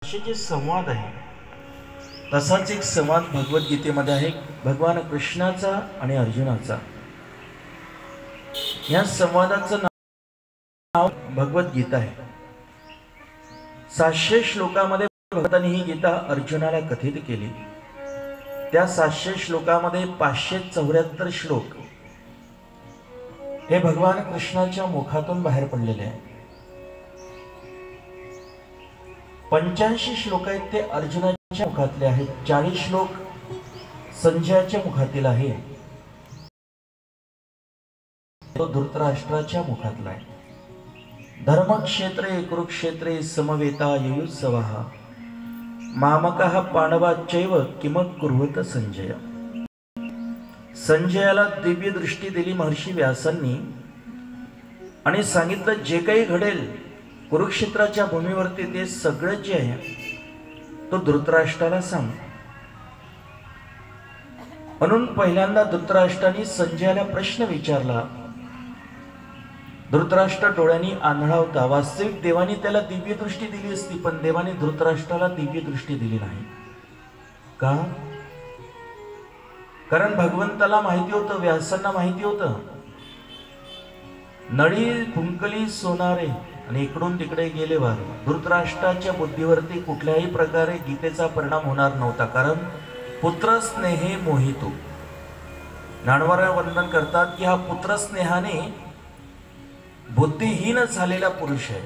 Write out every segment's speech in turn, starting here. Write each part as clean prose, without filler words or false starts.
असे जे संवाद आहे तसाच एक संवाद भगवद्गीतेमध्ये आहे, भगवान कृष्णाचा आणि अर्जुनाचा। या संवादाचं नाव भगवद्गीता आहे। 700 श्लोकामध्ये भगवंतांनी ही गीता अर्जुनाला कथित केली। त्या 700 श्लोकामध्ये 574 श्लोक हे भगवान कृष्णाच्या मुखातून बाहेर पडलेले आहे। 85 श्लोक आहेत ते अर्जुनाच्या मुखातले आहेत। 40 श्लोक संजयाच्या मुखातील आहे, तो धृतराष्ट्राच्या मुखातला आहे। धर्मक्षेत्रे कुरुक्षेत्रे समवेता युयुत्सवः मामकः पांडवाश्चैव किम कुर्वत संजय। संजयाला दिव्य दृष्टी दिली महर्षी व्यासांनी आणि सांगितलं जे काही घडेल कुरुक्षेत्राच्या भूमीवरती ते सगळं जे आहे तो धृतराष्ट्राला सांग। म्हणून पहिल्यांदा धृतराष्ट्राने संजयाला प्रश्न विचारला। धृतराष्ट्र डोळ्यांनी आंधळा होता। वास्तविक देवाने त्याला दिव्य दृष्टी दिली असती, पण देवाने धृतराष्ट्राला दिव्य दृष्टी दिली नाही। का? कारण भगवंताला माहिती होतं, व्यासांना माहिती होतं, नळी फुंकली सोनारे आणि इकडून तिकडे गेले वारे। धृतराष्ट्राच्या बुद्धीवरती कुठल्याही प्रकारे गीतेचा परिणाम होणार नव्हता, कारण पुत्र स्नेहे मोहितो। ज्ञानवारा वर्णन करतात की हा पुत्र स्नेहाने बुद्धिहीन झालेला पुरुष आहे।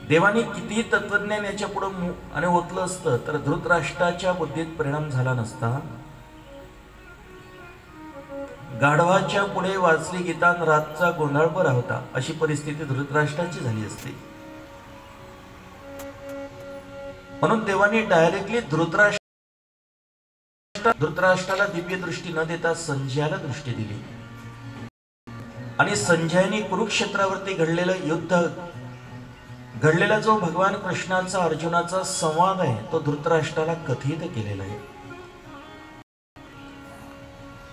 देवाने किती तत्वज्ञान याच्या पुढे आणि ओतलं असतं तर धृतराष्ट्राच्या बुद्धीत परिणाम झाला नसता। गाढवाच्या पुढे वाचली गीता, रातचा गोंधळ बरा होता, अशी परिस्थिती धृतराष्ट्राची झाली असती। म्हणून देवाने डायरेक्टली धृतराष्ट्राला दिव्य दृष्टी न देता संजयाला दृष्टी दिली आणि संजयाने कुरुक्षेत्रावरती घडलेलं युद्ध, घडलेला जो भगवान कृष्णाचा अर्जुनाचा संवाद आहे तो धृतराष्ट्राला कथित केलेला आहे।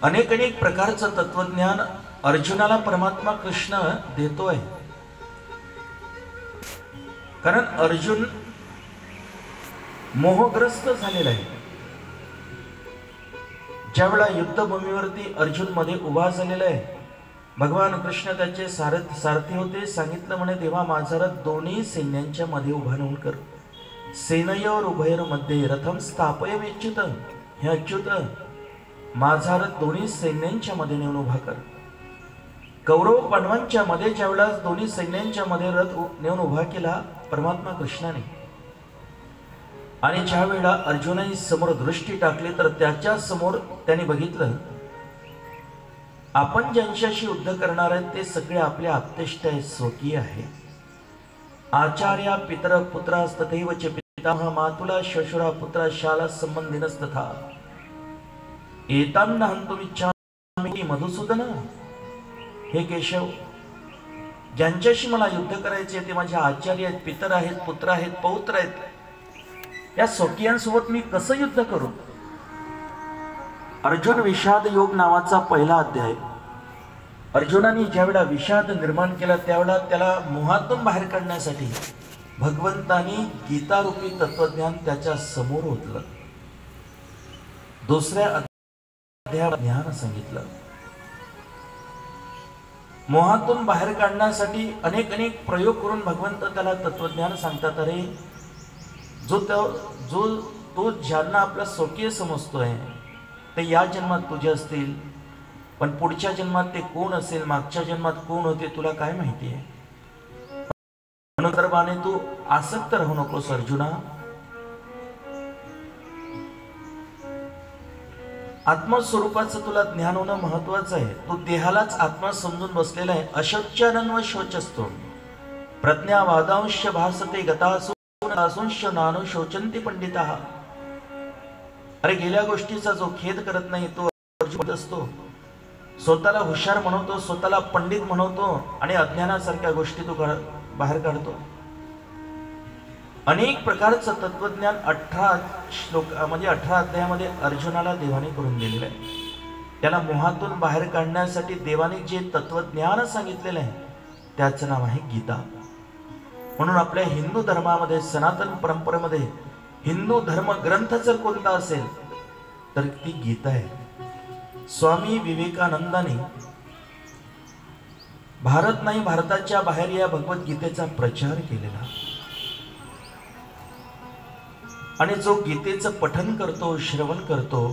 अनेक अनेक प्रकारचं तत्वज्ञान अर्जुनाला परमात्मा कृष्ण देतोय, कारण अर्जुन मोहग्रस्त झालेला आहे। ज्यावेळा युद्धभूमीवरती अर्जुन मध्ये उभा झालेला आहे, भगवान कृष्ण त्याचे सारथी होते। सांगितलं म्हणे, देवा माझा रथ दोन्ही सैन्यांच्या मध्ये उभा नेऊन कर। सेनयोर उभयोर मध्ये रथम स्थापयमेच्युत। हे अच्युत, माझा रथ दोन्ही सैन्यांच्या मध्ये नेऊन उभा कर। कौरव पांडवांच्या मध्ये ज्यावेळा दोन्ही सैन्यांच्या मध्ये रथ नेऊन उभा केला परमात्मा कृष्णाने, आणि ज्या वेळा अर्जुनाने समोर दृष्टी टाकली तर त्याच्या समोर त्याने बघितलं आपण ज्यांच्याशी युद्ध करणार आहेत ते सगळे आपले आप्तेष्ट आहेत, स्वकीय आहे। आचार्या पितर पुत्रास्तथैव च पितामह मातुला श्वशुरा पुत्रा शाला संबंधिनस्तथा एतान्न हंतुमिच्छामि मधुसूदन। हे केशव, ज्यांच्याशी मला युद्ध करायचे ते माझे आचार्य आहेत, पितर आहेत, पुत्र आहेत, पौत्र आहेत। या स्वकीयांसोबत मी कसं युद्ध करू? अर्जुन विषाद योग नावाचा पहिला अध्याय। अर्जुनाने ज्यावेळा विषाद निर्माण केला त्यावेळा त्याला मोहातून बाहेर काढण्यासाठी भगवंतानी गीतारूपी तत्वज्ञान त्याच्या समोर ओतलं। दुसऱ्या अध्यायात ज्ञान सांगितलं। मोहातून बाहेर काढण्यासाठी अनेक अनेक प्रयोग करून भगवंत त्याला तत्वज्ञान सांगतात। अरे जो ज्यांना आपला स्वकीय समजतोय ते या जन्मात तुझे असतील, पण पुढच्या जन्मात ते कोण असेल, मागच्या जन्मात कोण होते तुला काय माहिती आहे? म्हणून तर बाने तू आसक्त राहू नकोस अर्जुना। आत्मस्वरूपाचं तुला ज्ञान होणं महत्वाचं आहे। तू देहालाच आत्मा समजून बसलेला आहे। अशोच्यानन्व शोचस्तो प्रज्ञावादांश भासते गतासूंश नानो शोचंती पंडिताः। अरे गेल्या गोष्टीचा जो खेद करत नाही तो अर्जुन असतो। स्वतःला हुशार म्हणवतो, स्वतःला पंडित म्हणवतो आणि अज्ञानासारख्या गोष्टी तो बाहेर काढतो। अनेक प्रकारचं तत्वज्ञान 18 श्लोक म्हणजे 18 अध्यायामध्ये अर्जुनाला देवाने करून दिलेलं आहे। त्याला मोहातून बाहेर काढण्यासाठी देवाने जे तत्वज्ञान सांगितलेलं आहे त्याचं नाव आहे गीता। म्हणून आपल्या हिंदू धर्मामध्ये, सनातन परंपरेमध्ये हिंदू धर्म ग्रंथ जर कोणता असेल तर ती गीता आहे। स्वामी विवेकानंदांनी भारत नाही भारताच्या बाहेर या भगवद्गीतेचा प्रचार केलेला, आणि जो गीतेचं पठन करतो, श्रवण करतो,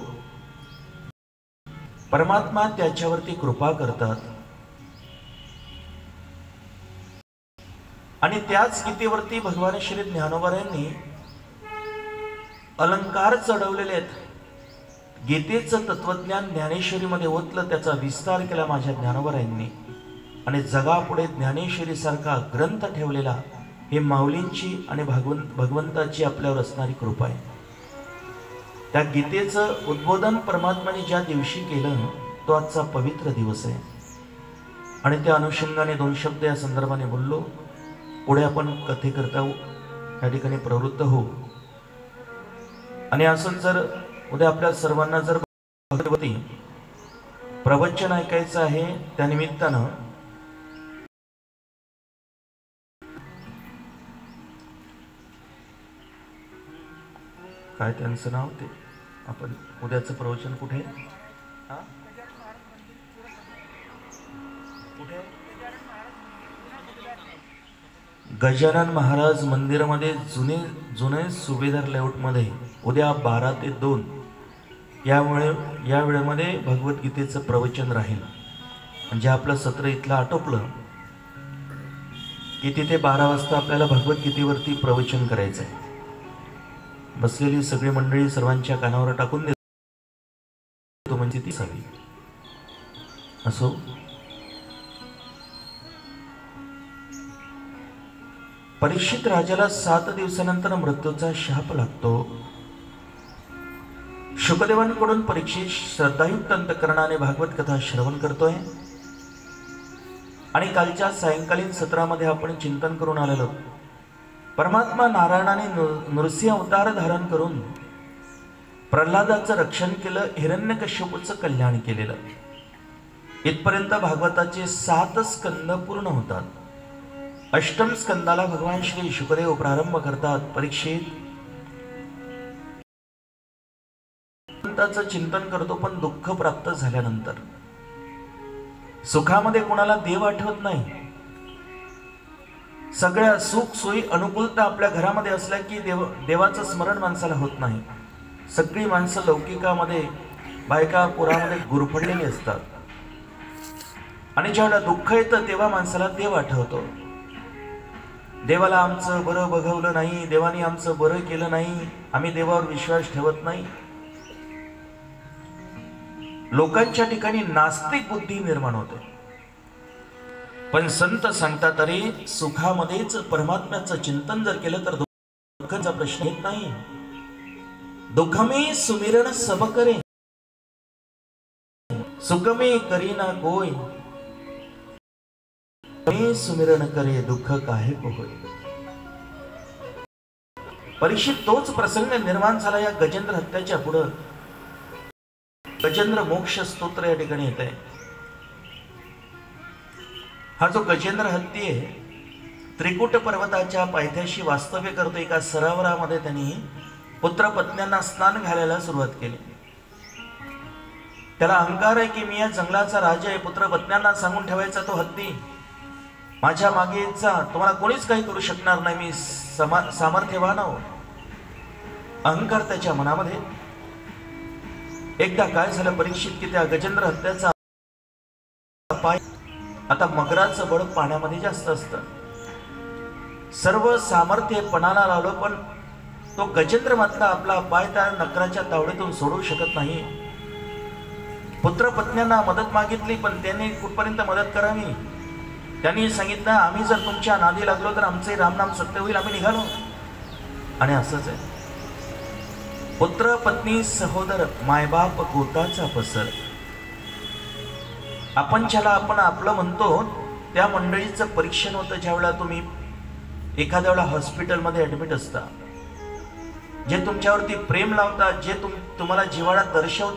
परमात्मा त्याच्यावरती कृपा करतात। आणि त्याच गीतेवरती भगवान श्री ज्ञानोबांनी अलंकार चढवलेले आहेत। गीतेचं तत्वज्ञान ज्ञानेश्वरीमध्ये ओतलं, त्याचा विस्तार केला माझ्या ज्ञानोबांनी, आणि जगापुढे ज्ञानेश्वरी सारखा ग्रंथ ठेवलेला हे माऊलींची आणि भगवंताची आपल्यावर असणारी कृपा आहे। त्या गीतेचं उद्बोधन परमात्म्याने ज्या दिवशी केलं तो आजचा पवित्र दिवस आहे, आणि त्या अनुषंगाने दोन शब्द या संदर्भाने बोललो। पुढे आपण कथेकरता या ठिकाणी प्रवृत्त होऊ। आणि असं जर उद्या आपल्या सर्वांना जर भगवती प्रवचन ऐकायचं आहे, त्यानिमित्तानं काय त्यांचं नाव ते आपण उद्याचं प्रवचन कुठे गजानन महाराज मंदिरामध्ये जुने सुभेदार लेआउट मध्ये उद्या 12 ते 2 या वेळेमध्ये भगवद्गीतेचं प्रवचन राहील। म्हणजे आपलं सत्र इथलं आटोपलं की तिथे 12 वाजता आपल्याला भगवद्गीतेवरती प्रवचन करायचं आहे। बसलेली सगळी मंडळी सर्वांच्या कानावर टाकून देतो, म्हणजे ती सगळी असो। परीक्षित राजाला 7 दिवसानंतर मृत्यूचा शाप लागतो। शुकदेवांकडून परीक्षित श्रद्धायुक्त अंतकरणाने भागवत कथा श्रवण करतोय, आणि कालच्या सायंकालीन सत्रामध्ये आपण चिंतन करून आलेलो परमात्मा नारायणाने नृसिंह अवतार धारण करून प्रल्हादाचं रक्षण केलं, हिरण्यकश्यपूचं कल्याण केलेलं। इथपर्यंत भागवताचे 7 स्कंद पूर्ण होतात। अष्टम स्कंदाला भगवान श्री शुकदेव प्रारंभ करतात। परीक्षित चिंतन करतो, पण दुःख प्राप्त झाल्यानंतर सुखामध्ये कोणाला देव आठवत नाही। सगळ्या सुख सोयी अनुकूलता आपल्या घरामध्ये असल्या की देवाचं स्मरण माणसाला होत नाही। सगळी माणसं लौकिकामध्ये, बायका पुरामध्ये गुरफडलेली असतात, आणि ज्यावेळेला दुःख येतं तेव्हा माणसाला देव आठवतो। देवाला आमचं बरं बघवलं नाही, देवाने आमचं बरं केलं नाही, आम्ही देवावर विश्वास ठेवत नाही। लोकांच्या ठिकाणी नास्तिक बुद्धी निर्माण होते, पण संत सांगतात अरे सुखामध्येच परमात्म्याचं चिंतन जर केलं तर दुःखाचा प्रश्न येत नाही। दुःखमे सुमिरण सब करे, सुखमे करीना कोय, मी सुमिरण करे दुःख काहे को होय। परीक्षित तोच प्रसंग निर्माण झाला या गजेंद्र हत्याच्या पुढं। गजेंद्र मोक्ष स्तोत्र या ठिकाणी येत आहे। हा जो गजेंद्र हत्ती आहे त्रिकुट पर्वताच्या पायथ्याशी वास्तव्य करतो। एका सरोवरामध्ये त्यांनी पुत्र पत्न्यांना स्नान घालायला सुरुवात केली। त्याला अहंकार आहे की मी या जंगलाचा राजा आहे, पुत्र पत्न्यांना सांगून ठेवायचा तो हत्ती माझ्या मागे जा, तुम्हाला कोणीच काही करू शकणार नाही, मी सामर्थ्यवान आहो। अहंकार त्याच्या मनामध्ये। एकदा काय झालं परीक्षित की त्या गजेंद्र हत्याचा पाय, आता मगराचं बळ पाण्यामध्ये जास्त असतं, सर्व सामर्थ्य पणाला लावलं, पण तो गजेंद्र मात्र आपला पाय त्या नकराच्या तावडीतून सोडू शकत नाही। पुत्र पत्न्यांना मदत मागितली, पण त्यांनी कुठपर्यंत मदत करावी। त्यांनी सांगितलं आम्ही जर तुमच्या नादी लागलो तर आमचे रामनाम सत्य होईल, आम्ही निघालो। आणि असंच आहे, पुत्र पत्नी सहोदर मायबाप गोताचा पसर। आपण ज्याला आपण आपलं म्हणतो त्या मंडळीचं परीक्षण होतं ज्यावेळेला तुम्ही एखाद्या वेळेला हॉस्पिटलमध्ये ऍडमिट असता, जे तुमच्यावरती प्रेम लावतात, जे तुम्हाला जिव्हाळ्यात दर्शवतात,